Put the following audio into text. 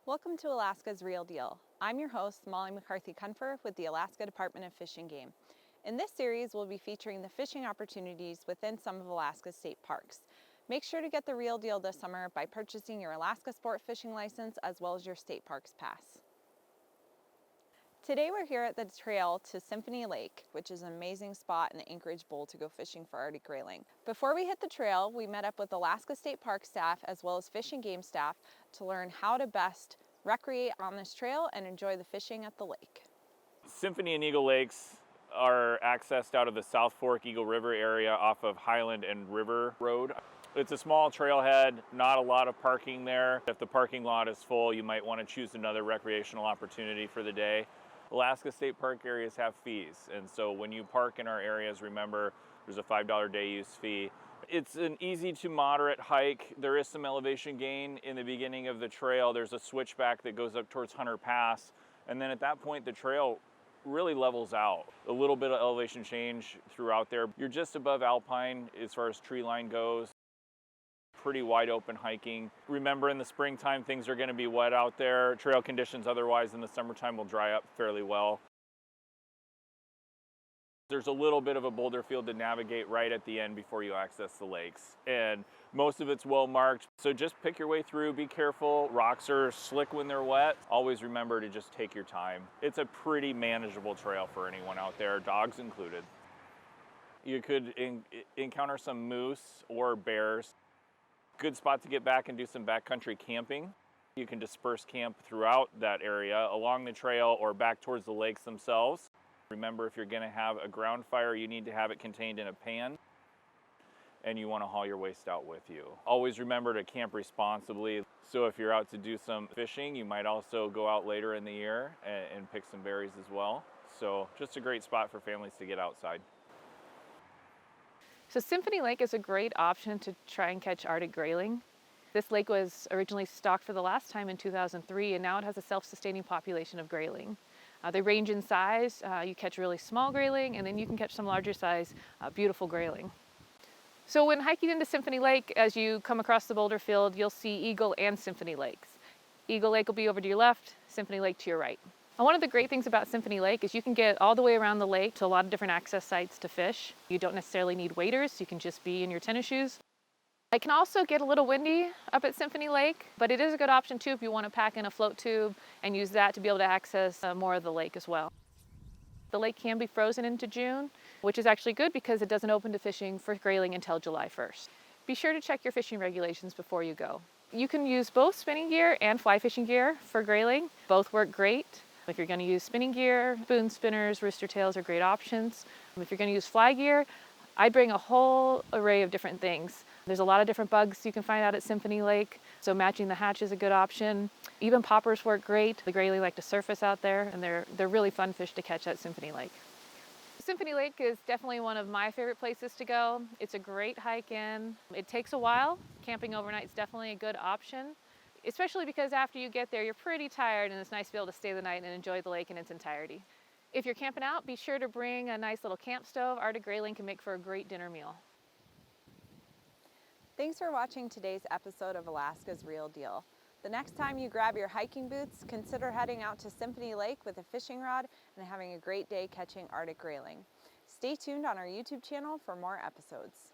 Welcome to Alaska's Real Deal. I'm your host, Molly McCarthy-Cunfer with the Alaska Department of Fish and Game. In this series, we'll be featuring the fishing opportunities within some of Alaska's state parks. Make sure to get the real deal this summer by purchasing your Alaska Sport Fishing license as well as your State Parks Pass. Today we're here at the trail to Symphony Lake, which is an amazing spot in the Anchorage Bowl to go fishing for Arctic grayling. Before we hit the trail, we met up with Alaska State Park staff as well as Fish and Game staff to learn how to best recreate on this trail and enjoy the fishing at the lake. Symphony and Eagle Lakes are accessed out of the South Fork Eagle River area off of Highland and River Road. It's a small trailhead, not a lot of parking there. If the parking lot is full, you might want to choose another recreational opportunity for the day. Alaska State Park areas have fees, and so when you park in our areas, remember there's a $5 day use fee. It's an easy to moderate hike. There is some elevation gain in the beginning of the trail. There's a switchback that goes up towards Hunter Pass, and then at that point the trail really levels out. A little bit of elevation change throughout there. You're just above alpine as far as tree line goes. Pretty wide open hiking. Remember, in the springtime things are going to be wet out there. Trail conditions otherwise in the summertime will dry up fairly well. There's a little bit of a boulder field to navigate right at the end before you access the lakes, and most of it's well marked, so just pick your way through. Be careful. Rocks are slick when they're wet. Always remember to just take your time. It's a pretty manageable trail for anyone out there, dogs included. You could encounter some moose or bears. Good spot to get back and do some backcountry camping. You can disperse camp throughout that area along the trail or back towards the lakes themselves. Remember, if you're going to have a ground fire, you need to have it contained in a pan, and you want to haul your waste out with you. Always remember to camp responsibly. So if you're out to do some fishing, you might also go out later in the year and pick some berries as well. So just a great spot for families to get outside. So Symphony Lake is a great option to try and catch Arctic grayling. This lake was originally stocked for the last time in 2003, and now it has a self-sustaining population of grayling. They range in size. You catch really small grayling, and then you can catch some larger size, beautiful grayling. So when hiking into Symphony Lake, as you come across the boulder field, you'll see Eagle and Symphony Lakes. Eagle Lake will be over to your left, Symphony Lake to your right. And one of the great things about Symphony Lake is you can get all the way around the lake to a lot of different access sites to fish. You don't necessarily need waders. You can just be in your tennis shoes. It can also get a little windy up at Symphony Lake, but it is a good option too if you want to pack in a float tube and use that to be able to access more of the lake as well. The lake can be frozen into June, which is actually good because it doesn't open to fishing for grayling until July 1st. Be sure to check your fishing regulations before you go. You can use both spinning gear and fly fishing gear for grayling. Both work great. If you're going to use spinning gear, spoon spinners, rooster tails are great options. If you're going to use fly gear, I'd bring a whole array of different things. There's a lot of different bugs you can find out at Symphony Lake, so matching the hatch is a good option. Even poppers work great. The grayling like to surface out there, and they're really fun fish to catch at Symphony Lake. Symphony Lake is definitely one of my favorite places to go. It's a great hike in. It takes a while. Camping overnight is definitely a good option, especially because after you get there, you're pretty tired, and it's nice to be able to stay the night and enjoy the lake in its entirety. If you're camping out, be sure to bring a nice little camp stove. Arctic grayling can make for a great dinner meal. Thanks for watching today's episode of Alaska's Real Deal. The next time you grab your hiking boots, consider heading out to Symphony Lake with a fishing rod and having a great day catching Arctic grayling. Stay tuned on our YouTube channel for more episodes.